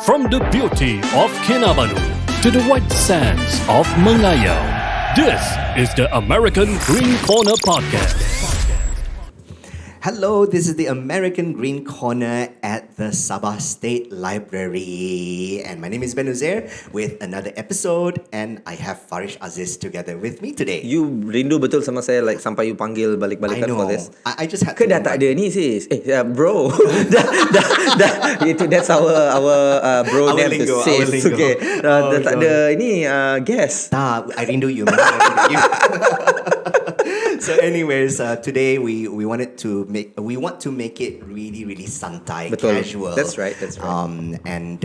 From the beauty of Kinabalu to the white sands of Mengayau, this is the American Green Corner Podcast. Hello, this is the American Green Corner at the Sabah State Library. And my name is Ben Uzair with another episode. And I have Farish Aziz together with me today. You rindu betul sama saya like sampai you panggil balik-balikan for this. I just had Ke dah tak ada ni sis? Bro. That's our bro Our name lingo, to sis. our lingo. Okay. Oh, Dah tak ada ini guest. I rindu you, man. I rindu you. So anyways, today we want to make it really santai, Betul. casual. That's right. And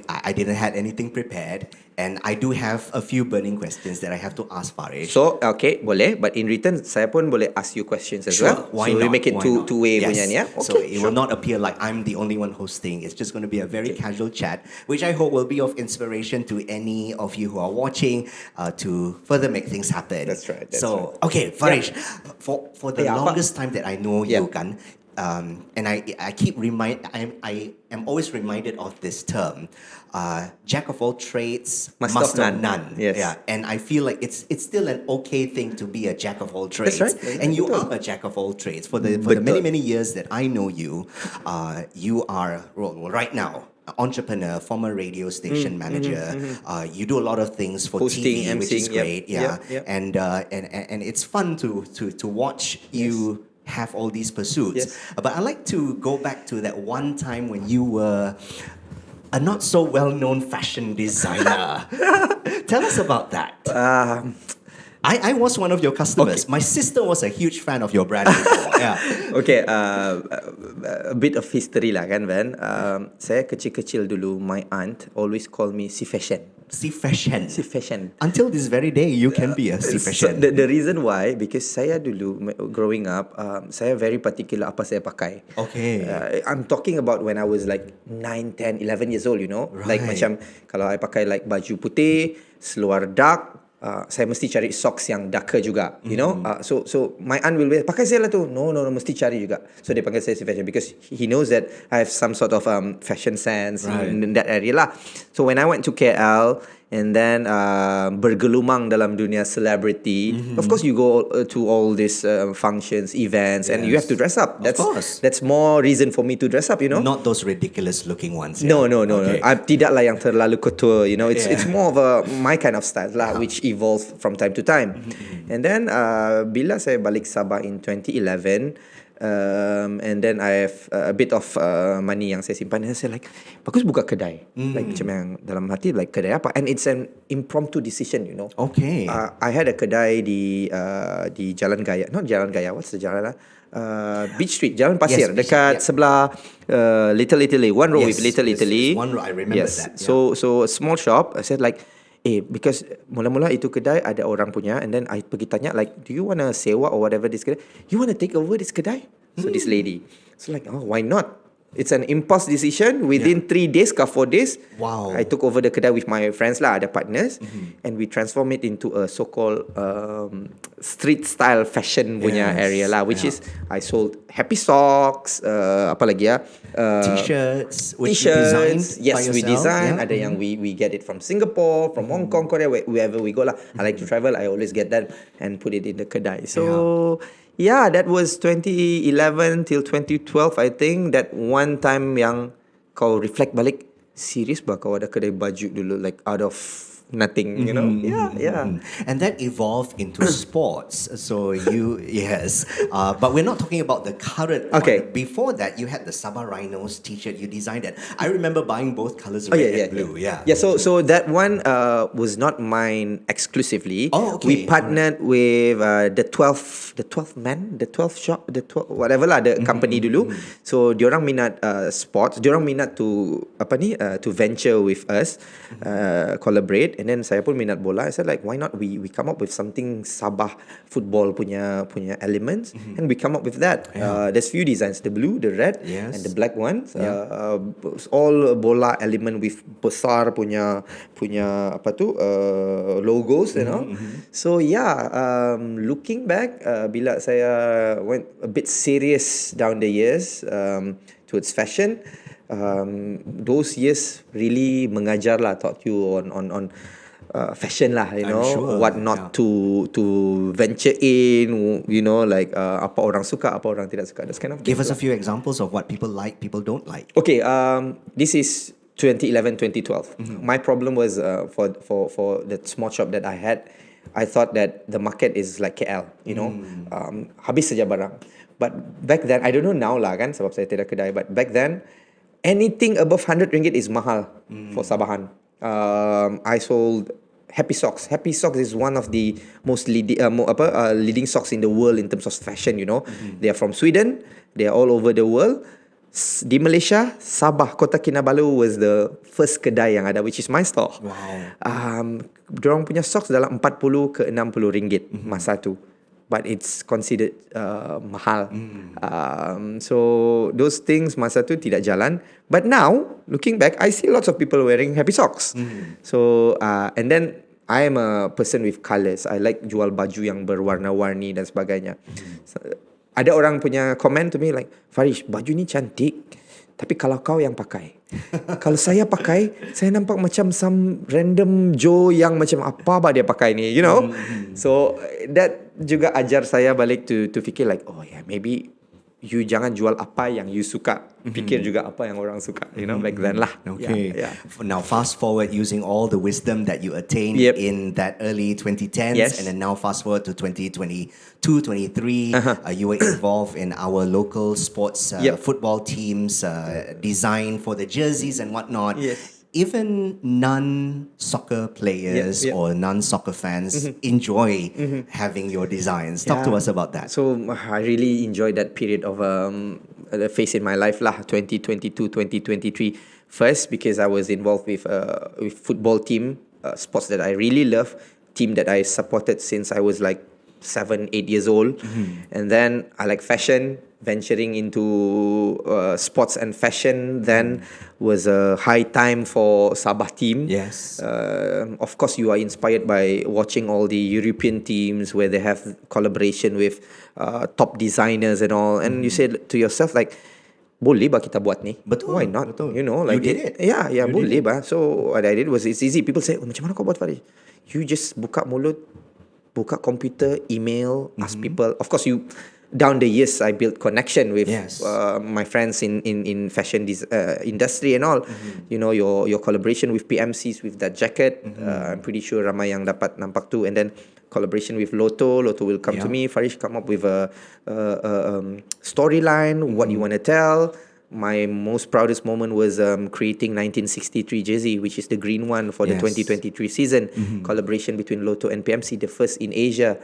I didn't have anything prepared, and I do have a few burning questions that I have to ask Farish. So, okay, boleh. But in return, saya pun boleh ask you questions as well. Why so not? we make it two-way Yes. punya ni, ya? So Okay, it will not appear like I'm the only one hosting. It's just going to be a very casual chat, which I hope will be of inspiration to any of you who are watching to further make things happen. That's right. Okay, Farish, for the longest time that I know you, Yeah. kan, and I am always reminded of this term, jack of all trades, Master of none. Yes. Yeah, and I feel like it's still an okay thing to be a jack of all trades. That's right. And you are a jack of all trades. For the many years that I know you, you are right now entrepreneur, former radio station manager. You do a lot of things for Hosting, TV, which is emceeing, great. yep. Yeah, and it's fun to watch you have all these pursuits. Yes. But I like to go back to that one time when you were a not so well-known fashion designer. Tell us about that. I was one of your customers. Okay. My sister was a huge fan of your brand before. Yeah. Okay, a bit of history lah kan, Ben. Saya kecil-kecil dulu, my aunt always call me si fashion. Si fashion. Si fashion. Until this very day, you can be a si So, fashion. the reason why, because saya dulu growing up, saya very particular apa saya pakai. Okay. I'm talking about when I was like 9, 10, 11 years old, you know. Like Right. macam kalau I pakai like baju putih, seluar dark, saya mesti cari socks yang darker juga, you know. So my aunt will be, pakai saya lah tu. No, mesti cari juga. So dia panggil saya si fashion because he knows that I have some sort of fashion sense in that area lah. So when I went to KL and then bergelumang dalam dunia celebrity, of course you go to all these functions, events, and you have to dress up. Of course. That's more reason for me to dress up, you know. Not those ridiculous looking ones. No. Okay. Tidaklah yang terlalu couture, you know. It's more of my kind of style lah, which evolves from time to time. And then bila saya balik Sabah in 2011, and then I have a bit of money yang saya simpan, and saya like, bagus buka kedai. Like macam yang dalam hati like kedai apa, and it's an impromptu decision, you know. Okay. I had a kedai di Jalan Gaya, not Jalan Gaya, what's the jalan lah? Beach Street, Jalan Pasir, Yes, Beach dekat Street, sebelah Little Italy, one row Yes, with Little yes, Italy. yes, one row, I remember that, yeah. So a small shop. I said like, because mula-mula itu kedai ada orang punya, and then I pergi tanya like, do you want to sewa or whatever this kedai? You want to take over this kedai? So this lady, so like, oh, why not? It's an impulse decision. Within 3 days ke 4 days, Wow. I took over the kedai with my friends lah, ada partners, and we transform it into a so-called street style fashion punya Yes, area lah, which yeah. is I sold happy socks, apa lagi ya? T-shirts, which you designed by Yes, we yourself, design. yeah? Ada yang we get it from Singapore, from Hong Kong, Korea, wherever we go lah. I like to travel. I always get that and put it in the kedai. So yeah, that was 2011 till 2012. I think that one time yang kau reflect balik, serious ba kau ada kedai baju dulu, like out of nothing, you know? Yeah. And that evolved into sports. So yes. But we're not talking about the current Okay. one. Before that, you had the Sabah Rhinos t-shirt. You designed it. I remember buying both colors, Oh, red yeah. and blue. Yeah. Yeah, so that one was not mine exclusively. Oh, okay. We partnered with the 12 shop, the 12 whatever lah, the company dulu. So diorang minat sports, diorang minat to to venture with us, collaborate, and then saya pun minat bola. I said like, why not we come up with something Sabah football punya elements, and we come up with that. There's few designs, the blue, the red, Yes. and the black ones. All bola element with besar punya logos, you know. So yeah, looking back, bila saya went a bit serious down the years towards fashion, those years really mengajar lah, taught you on fashion lah, you know, sure, what not to venture in, you know, like apa orang suka, apa orang tidak suka. That's kind of Give us things a few examples of what people like, people don't like. Okay, this is 2011, 2012. My problem was for the small shop that I had, I thought that the market is like KL, you know, habis saja barang. But back then, I don't know now lah kan, sebab saya tidak kedai. But back then, anything above RM100 is mahal for Sabahan. I sold Happy Socks. Happy Socks is one of the most leading socks in the world in terms of fashion, you know. They are from Sweden. They are all over the world. Di Malaysia, Sabah, Kota Kinabalu was the first kedai yang ada, which is my store. Wow. Diorang punya socks dalam 40 ke 60 ringgit masa tu. But it's considered mahal. So those things masa tu tidak jalan. But now, looking back, I see lots of people wearing Happy Socks. So and then I am a person with colours. I like jual baju yang berwarna-warni dan sebagainya. So, ada orang punya comment to me like, Farish, baju ni cantik, tapi kalau kau yang pakai. Kalau saya pakai, saya nampak macam some random Joe yang macam apa dia pakai ni, you know. So that juga ajar saya balik to fikir like, oh yeah, maybe you jangan jual apa yang you suka, fikir juga apa yang orang suka, you know, back then lah. Okay. Yeah. Now fast forward using all the wisdom that you attained in that early 2010s, and then now fast forward to 2022, 23, you were involved in our local sports football teams, design for the jerseys and whatnot. Yes. Even non-soccer players or non-soccer fans enjoy having your designs. Talk to us about that. So I really enjoyed that period of the phase in my life lah, 2022, 2023. First, because I was involved with football team, sports that I really love, team that I supported since I was like 7-8 years old. And then I like fashion, venturing into sports and fashion then was a high time for Sabah team. Yes. Of course, you are inspired by watching all the European teams where they have collaboration with top designers and all. And you said to yourself like, boleh ba kita buat ni? Betul. Why not? Betul. You know, like you did it. Yeah, you boleh ba. So what I did was, it's easy. People say, macam mana kau buat, Farish? You just buka mulut, buka computer, email, ask people. Of course, down the years, I built connection with my friends in fashion industry and all. You know, your collaboration with PMCs with that jacket. I'm pretty sure ramai yang dapat nampak tu. And then collaboration with Lotto will come to me. Farish, come up with a storyline, what you want to tell. My most proudest moment was creating 1963 jersey, which is the green one for the 2023 season. Collaboration between Lotto and PMC, the first in Asia.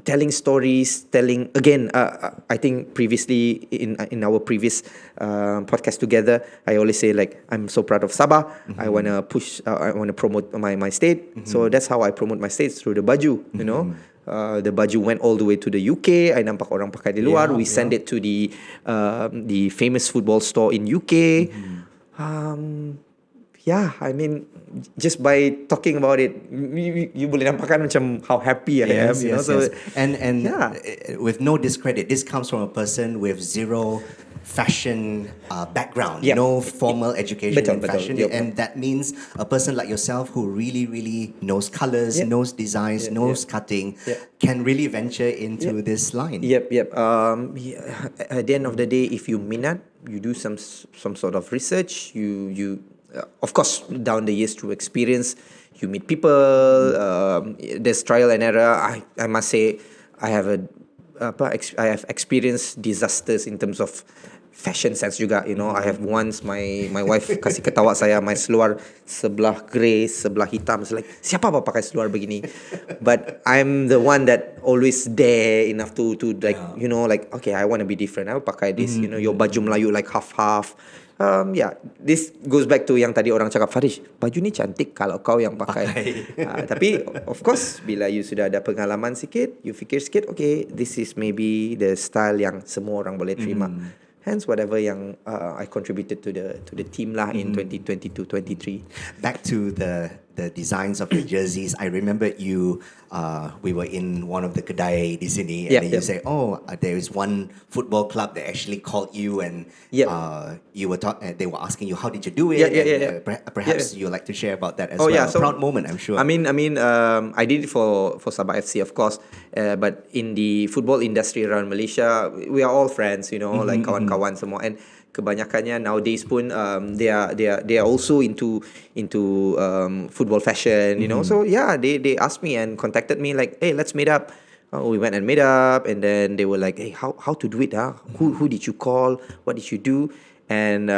Telling stories, again, I think previously in our previous podcast together, I always say like, I'm so proud of Sabah. I want to I want to promote my state. So that's how I promote my state, through the baju, you know. The baju went all the way to the UK. I nampak orang pakai di luar. We send it to the famous football store in UK. I mean, just by talking about it, you boleh nampakkan macam how happy I am. You know? And with no discredit, this comes from a person with zero fashion background, no formal education in fashion, and that means a person like yourself who really knows colors, knows designs, knows cutting, can really venture into this line. At the end of the day, if you minat, you do some sort of research, you of course, down the years through experience, you meet people, there's trial and error. I must say, I have experienced disasters in terms of fashion sense juga, you know. I have once my wife kasih ketawa saya, my seluar sebelah grey, sebelah hitam. It's like, siapa apa pakai seluar begini? But I'm the one that always dare enough to like, you know, like, okay, I want to be different. I will pakai this, you know, your baju Melayu like half. This goes back to yang tadi orang cakap, Farish, baju ni cantik kalau kau yang pakai. Tapi of course, bila you sudah ada pengalaman sikit, you fikir sikit, okay, this is maybe the style yang semua orang boleh terima. Hence, whatever yang I contributed to the team lah in 2022-23. Back to the the designs of your jerseys. I remember you. We were in one of the kedai di sini, and then you say, there is one football club that actually called you, and you were they were asking you, how did you do it? Perhaps you'd like to share about that as well. So, proud moment, I'm sure. I mean, I did it for Sabah FC, of course, but in the football industry around Malaysia, we are all friends, like kawan-kawan semua, and kebanyakannya nowadays pun they are also into football fashion, So they asked me and contacted me like, hey, let's meet up. We went and met up, and then they were like, hey, how to do it? Who did you call? What did you do? And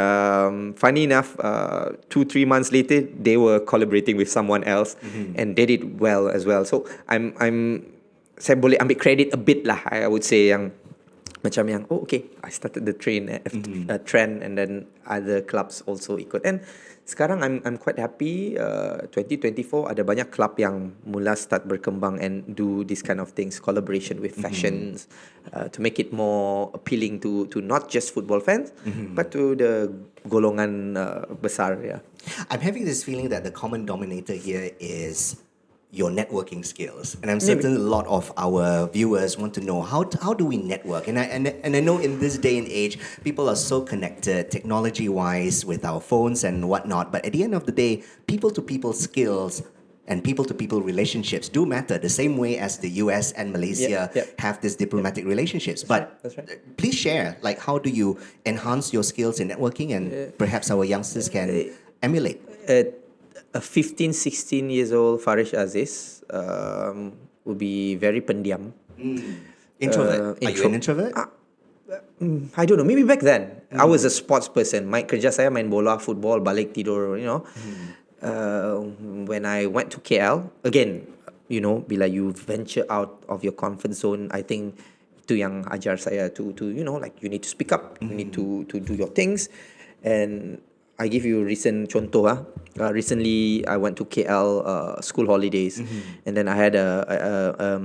funny enough, 2-3 months later, they were collaborating with someone else, and they did well as well. So saya boleh ambil credit a bit lah, I would say, yang macam yang I started the trend, and then other clubs also ikut. And sekarang I'm quite happy. 2024 ada banyak club yang mula start berkembang and do this kind of things, collaboration with fashions, to make it more appealing to not just football fans, but to the golongan besar. I'm having this feeling that the common denominator here is your networking skills, and I'm certain a lot of our viewers want to know how do we network, and I know in this day and age people are so connected technology wise with our phones and whatnot, but at the end of the day, people to people skills and people to people relationships do matter the same way as the US and Malaysia have this diplomatic relationships. That's right. Please share, like, how do you enhance your skills in networking, and perhaps our youngsters can emulate. A 15-16 years old Farish Aziz would be very pendiam. Introvert. Are you an introvert? I don't know. Maybe back then I was a sports person. Kerja saya main bola, football, balik tidur. When I went to KL again, bila you venture out of your comfort zone, I think itu yang ajar saya to like you need to speak up, you need to do your things. And I give you recent contoh. Recently, I went to KL school holidays, and then I had a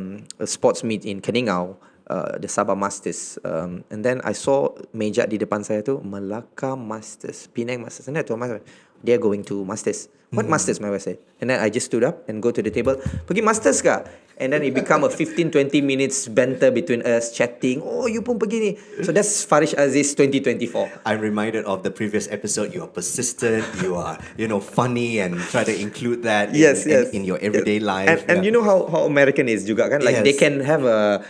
sports meet in Keningau, the Sabah Masters, and then I saw meja di depan saya tu Melaka Masters, Penang Masters, and I told myself, they're going to Masters. What Masters, my wife said. And then I just stood up and go to the table. Pergi Masters kah? And then it become a 15-20 minutes banter between us, chatting. Oh, you pun pergi ni. So that's Farish Aziz 2024. I'm reminded of the previous episode. You are persistent. You are, funny, and try to include that in your everyday life. And you know how American is juga kan? Like they can have a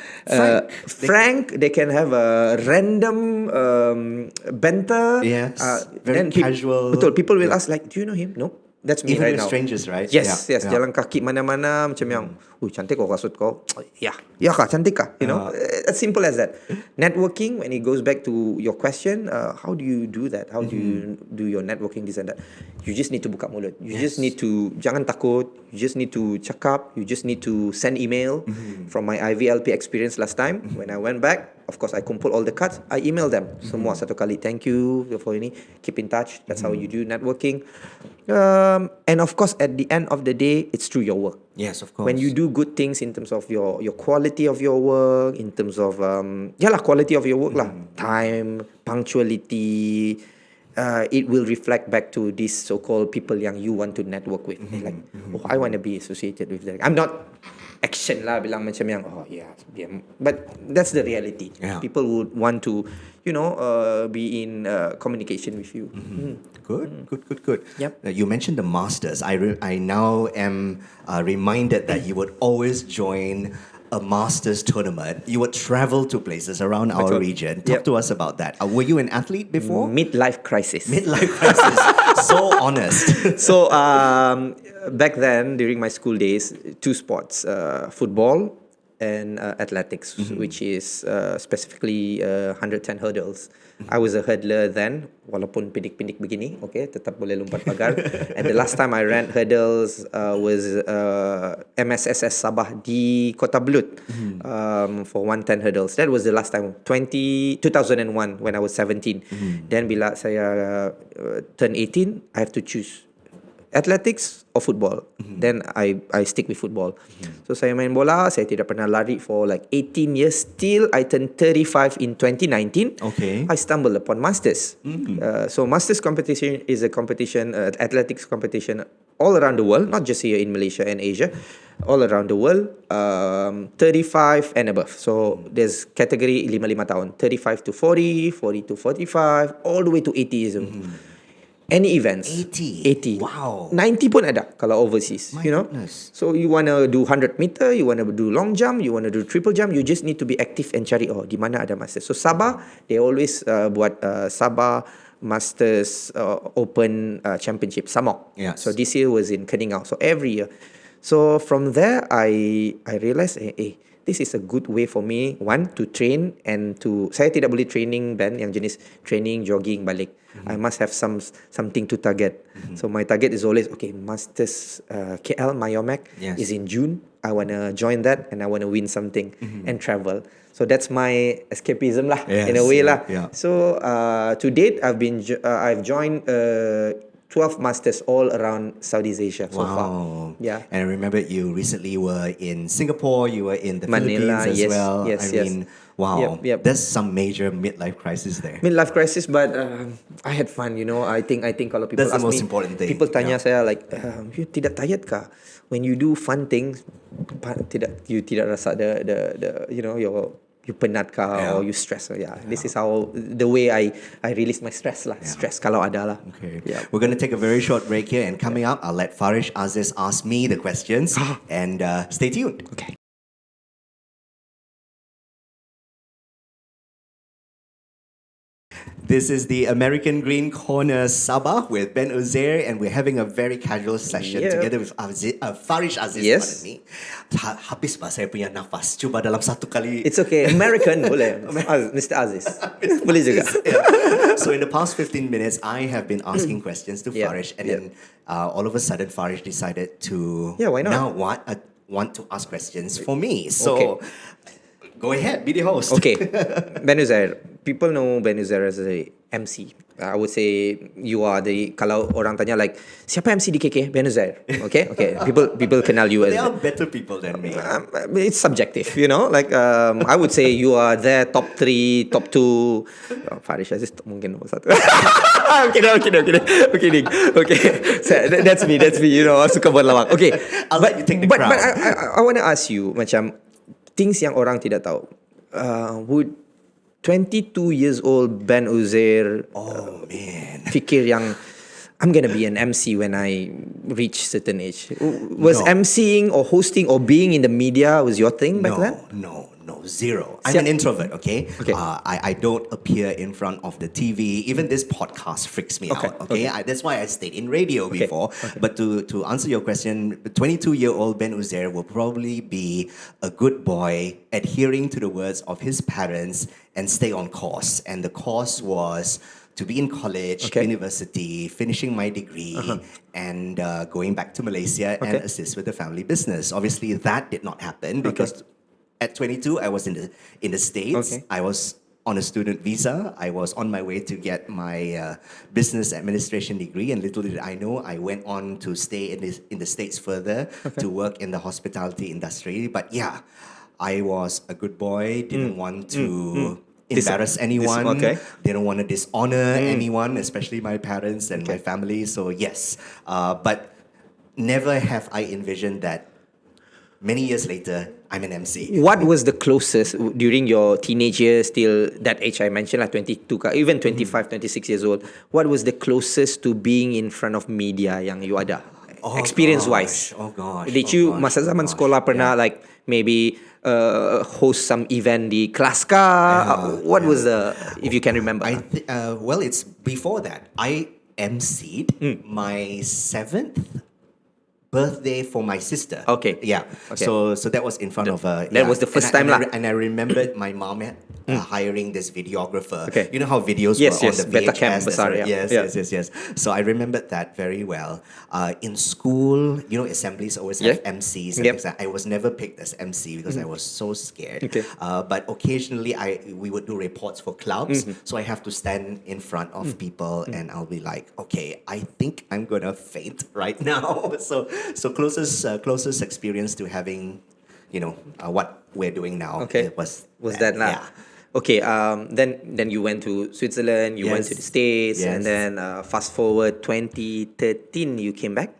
frank. They can have a random banter. Yes. Very casual. Betul. People will ask like, do you know him? No. That's me even right with now. strangers, right? Yes. Jalan kaki mana-mana macam yang, cantik kau kasut kau. Ya kah, cantik kah? As simple as that. Networking, when it goes back to your question, how do you do that? How do you do your networking, this and that? You just need to buka mulut. You just need to, jangan takut. You just need to cakap. You just need to send email. From my IVLP experience last time, when I went back, of course, I kumpul all the cards. I email them. Semua satu kali. Thank you for ini. Keep in touch. That's how you do networking. And of course, at the end of the day, it's through your work. Yes, of course. When you do good things in terms of your quality of your work, in terms of quality of your work lah, time, punctuality, it will reflect back to these so-called people yang you want to network with. Like, I want to be associated with them. I'm not action lah bilang macam yang but that's the reality. People would want to be in communication with you. Good. Yep. You mentioned the Masters. I now am reminded that you would always join a Masters tournament. You would travel to places around our region. Talk to us about that. Were you an athlete before? Midlife crisis. So honest. So back then, during my school days, two sports, football and athletics, which is specifically 110 hurdles. I was a hurdler then, walaupun pindik-pindik begini, tetap boleh lompat pagar. And the last time I ran hurdles was MSSS Sabah di Kota Belud for 110 hurdles. That was the last time, 2001 when I was 17. Then bila saya turn 18, I have to choose athletics or football. Then I stick with football. So saya main bola, saya tidak pernah lari for like 18 years. Till I turned 35 in 2019. I stumbled upon Masters. So Masters competition is a competition, athletics competition all around the world, not just here in Malaysia and Asia, all around the world, 35 and above. So there's category 55 tahun, 35 to 40, 40 to 45, all the way to 80 years old. Any events. 80. Wow. 90 pun ada kalau overseas. My goodness. So you want to do 100 meter, you want to do long jump, you want to do triple jump, you just need to be active and cari, di mana ada masters. So Sabah, they always buat Sabah Masters Open Championship, Samok. Yes. So this year was in Keningau. So every year. So from there, I realized, this is a good way for me, one, to train and to... Saya tidak boleh training, Ben, yang jenis training, jogging, balik. I must have something to target. So my target is always, Masters KL, Myomac is in June. I want to join that and I want to win something and travel. So that's my escapism lah, in a way lah. Yeah. So to date, I've joined 12 masters all around Southeast Asia so far. Yeah. And I remember you recently were in Singapore, you were in the Manila, Philippines as well. Yes. I mean, wow. Yep. There's some major midlife crisis there. Midlife crisis, but I had fun, I think kalau people That's the ask most me, important thing. people tanya saya like, you tidak tired kah? When you do fun things, you tidak rasa the you penat kah or you stress. This is how the way I release my stress lah. Stress kalau ada lah. Okay. We're going to take a very short break here, and coming up, I'll let Farish Aziz ask me the questions, and stay tuned. Okay. This is the American Green Corner Sabah with Ben Uzair, and we're having a very casual session together with Farish Aziz. Yes. Habis ba saya punya nafas? Cuba dalam satu kali. It's okay. American boleh. Mr. Aziz. Boleh juga. So in the past 15 minutes, I have been asking questions to Farish, and then all of a sudden, Farish decided to why not? now want to ask questions for me. So go ahead, be the host. Okay. Ben Uzair. People know Ben Uzair as a MC. I would say you are kalau orang tanya like, siapa MC di KK? Ben Uzair. Okay? People kenal you as... They are better people than me. It's subjective, Like, I would say you are there top 3, top 2. Farish Aziz mungkin nomor 1. I'm kidding. Okay. So, that's me, suka buat lawak. Okay. I'll let you take the crown. But I want to ask you, macam, things yang orang tidak tahu. Would 22 years old Ben Uzair fikir yang I'm gonna be an MC when I reach certain age? Was MCing or hosting or being in the media was your thing back then? No, zero. I'm an introvert, okay? I don't appear in front of the TV. Even this podcast freaks me out, okay? That's why I stayed in radio before. But to answer your question, the 22-year-old Ben Uzair will probably be a good boy, adhering to the words of his parents and stay on course. And the course was to be in college, university, finishing my degree, and going back to Malaysia and assist with the family business. Obviously, that did not happen because at 22, I was in the States. I was on a student visa. I was on my way to get my business administration degree, and little did I know, I went on to stay in the States further to work in the hospitality industry. But I was a good boy, didn't want to embarrass anyone, didn't want to dishonor anyone, especially my parents and my family. So yes, but never have I envisioned that many years later, I'm an MC. What was the closest during your teenage years, till that age I mentioned, like 22, even 25, 26 years old? What was the closest to being in front of media yang you ada? Experience-wise. Did you, masa zaman sekolah pernah like maybe host some event di kelas kah? What was the, if you can remember? Well, it's before that. I MC'd my 7th birthday for my sister. So that was in front of her. That was the first time lah. And I remembered my mom hiring this videographer. You know how videos were on the VHS? Yes. So I remembered that very well. In school, assemblies always have MCs. And things like that. I was never picked as MC because I was so scared. But occasionally we would do reports for clubs. So I have to stand in front of people and I'll be like, okay, I think I'm gonna faint right now. So closest experience to having, what we're doing now. Was that lah? Okay, then you went to Switzerland, you went to the States, and then fast forward 2013, you came back?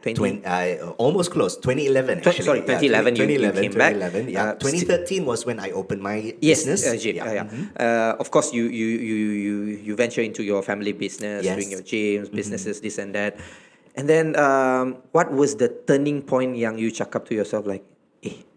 Almost close, 2011 actually. Sorry, 2011 you came back. 2013 was when I opened my business. Gym. Of course, you venture into your family business, doing your gyms, businesses, this and that. And then, what was the turning point yang you cakap to yourself like,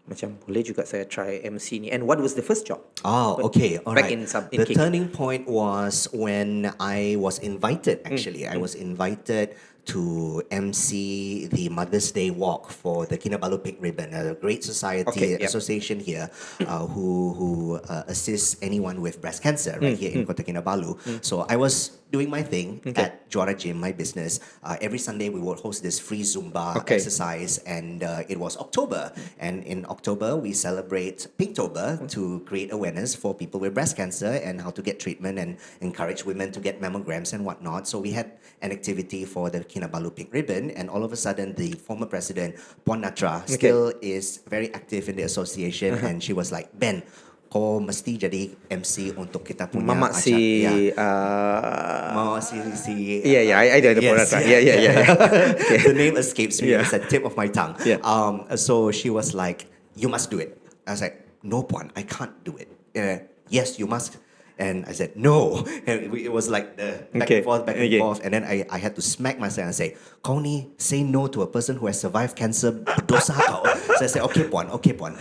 macam boleh juga saya try MC ni. And what was the first job? Okay, all right. In the turning point was when I was invited, actually. I was invited to MC the Mother's Day walk for the Kinabalu Pink Ribbon, a great society association here who assists anyone with breast cancer right here in Kota Kinabalu. So I was doing my thing at Juara Gym, my business. Every Sunday we would host this free Zumba exercise, and it was October. And in October we celebrate Pinktober to create awareness for people with breast cancer and how to get treatment and encourage women to get mammograms and whatnot. So we had an activity for the Kinabalu Pink Ribbon, and all of a sudden the former president, Puan Natra, still is very active in the association, and she was like, Ben, kau mesti jadi MC untuk kita punya Mama acara. si Mama si I know the Puan Natra. Okay. The name escapes me. It's at the tip of my tongue. So she was like, you must do it. I was like, no, Puan, I can't do it. Yes, you must. And I said, no. And it was like the back and forth. And then I had to smack myself and say, kau ni say no to a person who has survived cancer, dosa kau. So I said, okay, Puan.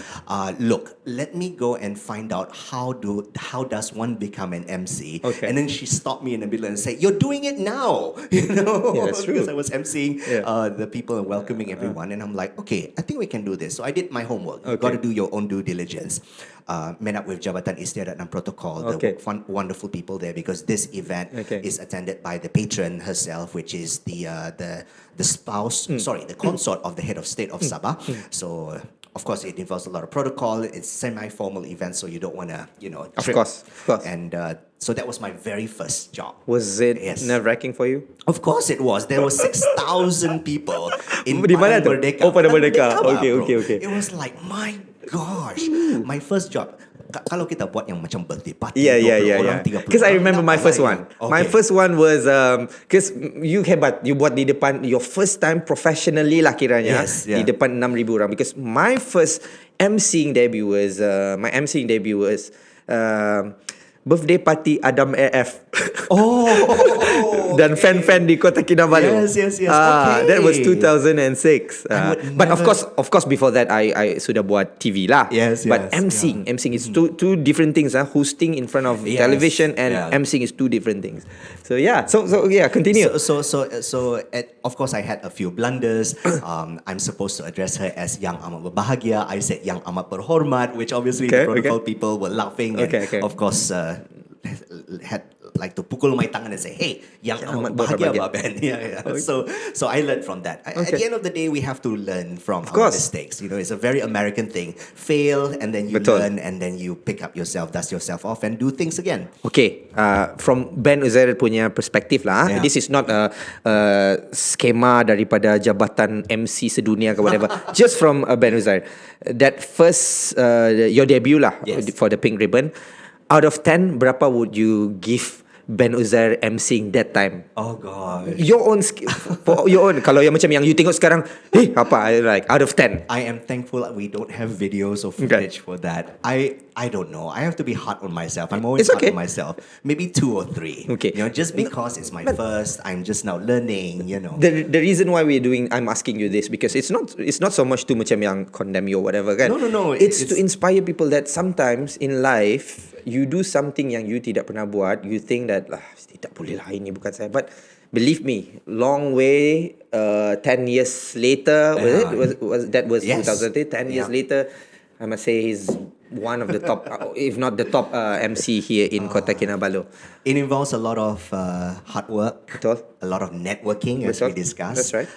Look, let me go and find out how does one become an MC. Okay. And then she stopped me in the middle and said, you're doing it now. You know, that's true. Because I was MCing the people and welcoming everyone. And I'm like, okay, I think we can do this. So I did my homework. You've got to do your own due diligence. Met up with Jabatan Istiadat and Protocol, the wonderful people there, because this event is attended by the patron herself, which is the spouse, the consort of the head of state of Sabah. So of course it involves a lot of protocol. It's semi-formal event, so you don't want to, trip. Of course. And so that was my very first job. Was it nerve-wracking for you? Of course it was. There were 6,000 people in Di mana tu? Merdeka. Pada Merdeka. Okay. It was like, my gosh, my first job. Kalau kita buat yang macam birthday party, yeah. Because I remember my first one. My first one was because you hebat, you buat di depan your first time professionally lah kiranya di depan 6,000 orang. Because my first MCing debut was birthday party Adam AF. Dan fan-fan di Kota Kinabalu. Yes. Okay. That was 2006. But of course before that I sudah buat TV lah. But MCing is two different things. Hosting in front of television and MCing is two different things. So continue. So of course I had a few blunders. I'm supposed to address her as Yang Amat Berbahagia. I said Yang Amat Berhormat, which obviously the protocol people were laughing. And of course had like to pukul my tangan and say, hey, Yang Amat Bahagia Ben. So I learned from that. At the end of the day, we have to learn from our mistakes. It's a very American thing. Fail, and then you learn, and then you pick up yourself, dust yourself off, and do things again. Okay, from Ben Uzair punya perspektif lah. This is not a skema daripada jabatan MC sedunia ke whatever. Just from Ben Uzair. That first, your debut lah for the Pink Ribbon. Out of 10, berapa would you give Ben Uzair MCing that time? Oh God. Your own for your own. Kalau yang macam yang you tengok sekarang, apa? Like out of 10. I am thankful that we don't have videos or footage for that. I don't know. I have to be hard on myself. I'm always hard on myself. Maybe 2 or 3. Okay. Just because it's my first, I'm just now learning. The reason why I'm asking you this, because it's not so much to macam yang condemn you or whatever kan. No. It's to inspire people that sometimes in life you do something yang you tidak pernah buat. You think that tidak boleh lah, ini bukan saya. But believe me, long way. 10 years later, was 2010. 10 years later, I must say he's one of the top, if not the top MC here in Kota Kinabalu. It involves a lot of hard work, a lot of networking, as we discussed. That's right.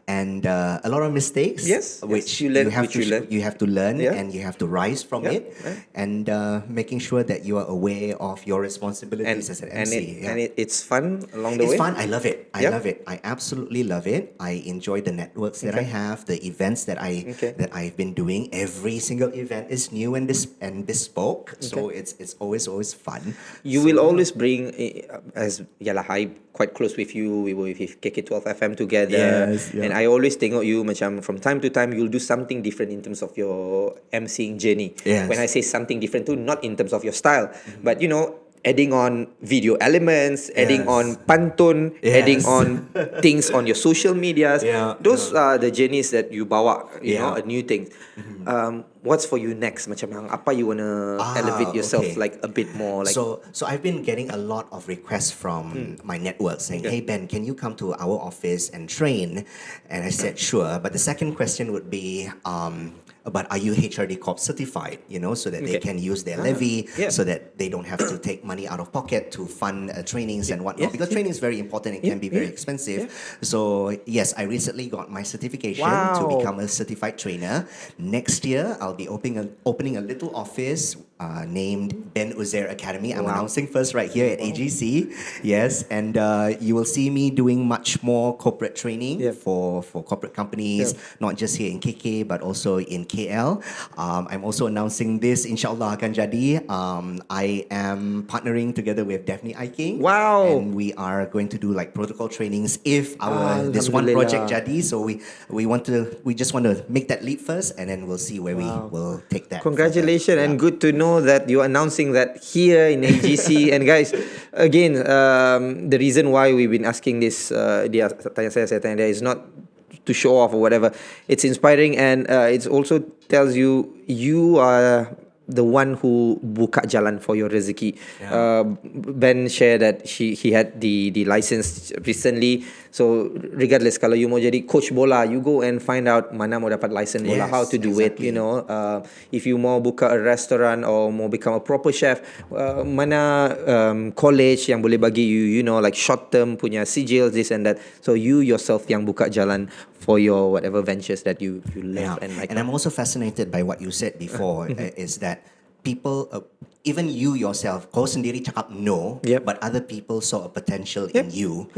And a lot of mistakes, which you have to learn, and you have to rise from it, and making sure that you are aware of your responsibilities as an MC. And it's fun along the way. It's fun. I love it. I love it. I absolutely love it. I enjoy the networks that I have, the events that I've been doing. Every single event is new. new and bespoke. So it's always fun. You will always bring, as I quite close with you. We were with KK12 FM together, and I always tengok you macam from time to time you'll do something different in terms of your emceeing journey. When I say something different too, not in terms of your style, but adding on video elements, adding on pantun, adding on things on your social medias. Those are the journeys that you bawa, a new thing. What's for you next? Macam apa you wanna elevate yourself like a bit more? Like so I've been getting a lot of requests from my network saying, "Hey Ben, can you come to our office and train?" And I said, "Sure." But the second question would be, but are you HRD Corp certified? So that they can use their levy, so that they don't have to take money out of pocket to fund trainings and whatnot. Because training is very important; it can be very expensive. So yes, I recently got my certification to become a certified trainer. Next year, I'll be opening a little office named Ben Uzair Academy. I'm announcing first right here at AGC. Yes, and you will see me doing much more corporate training for corporate companies, not just here in KK but also in KL. I'm also announcing this, insyaAllah akan jadi. I am partnering together with Daphne Iking. And we are going to do like protocol trainings if this one project jadi. So we just want to make that leap first, and then we'll see where we will take that. Congratulations, and good to know that you're announcing that here in AGC. And guys, again, the reason why we've been asking this, dia tanya saya tanya dia, is not to show off or whatever. It's inspiring, and it also tells you are the one who buka jalan for your rezeki. Ben shared that he had the license recently. So regardless, kalau you mau jadi coach bola, you go and find out mana mau dapat license bola, how to do it. If you mau buka a restaurant or mau become a proper chef, mana college yang boleh bagi you, like short term punya sijil, this and that. So you yourself yang buka jalan for your whatever ventures that you love and like. And I'm also fascinated by what you said before, is that people, even you yourself, kau sendiri cakap no, but other people saw a potential in you.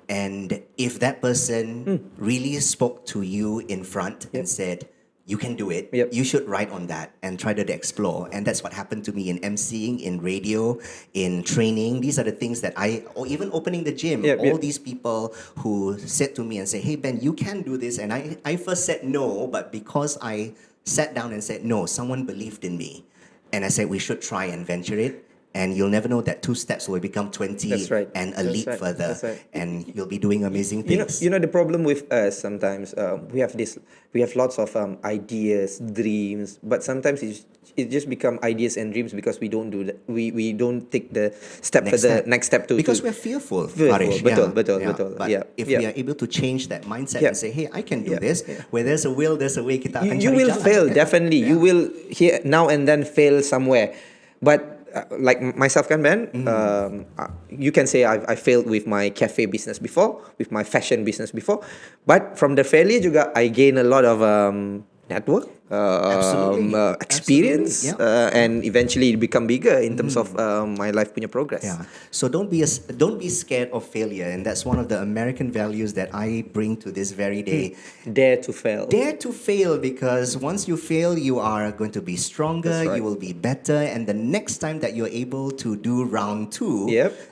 And if that person really spoke to you in front and said, you can do it, you should write on that and try to explore. And that's what happened to me in emceeing, in radio, in training. These are the things that or even opening the gym, all these people who said to me and say, hey Ben, you can do this. And I first said no, but because I sat down and said no, someone believed in me. And I said we should try and venture it. And you'll never know that 2 steps will become 20 and a leap further. And you'll be doing amazing things. You know the problem with us sometimes, we have lots of ideas, dreams, but sometimes it just become ideas and dreams because we don't do that. We don't take the next step to because we're fearful. Farish. Betul. But if we are able to change that mindset and say, hey, I can do this. Where there's a will, there's a way. Kita akan you will fail, definitely. You will here now and then fail somewhere. But like myself kan Ben, you can say I failed with my cafe business before, with my fashion business before, but from the failure juga I gain a lot of network, experience, and eventually become bigger in terms of my life punya progress. So don't be scared of failure, and that's one of the American values that I bring to this very day. Dare to fail. Dare to fail, because once you fail, you are going to be stronger. You will be better, and the next time that you're able to do round 2,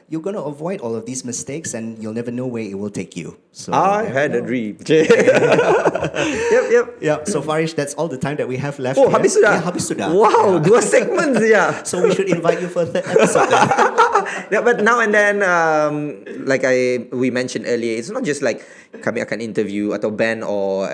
you're going to avoid all of these mistakes, and you'll never know where it will take you. So I had a dream. So Farish, that's all the time that we have left. Habis sudah? Habis sudah. Wow, 2 segments ya. So we should invite you for a 3rd episode then. But now and then, like we mentioned earlier, it's not just like kami akan interview atau Ben or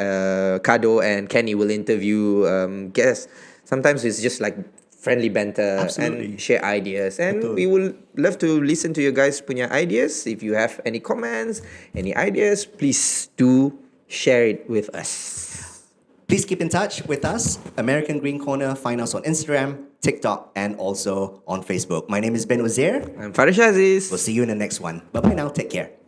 Kado and Kenny will interview guests. Sometimes it's just like friendly banter and share ideas, and we will love to listen to you guys punya ideas. If you have any comments, any ideas, please do share it with us. Please keep in touch with us, American Green Corner. Find us on Instagram, TikTok, and also on Facebook. My name is Ben Uzair. I'm Farish Aziz. We'll see you in the next one. Bye-bye now. Take care.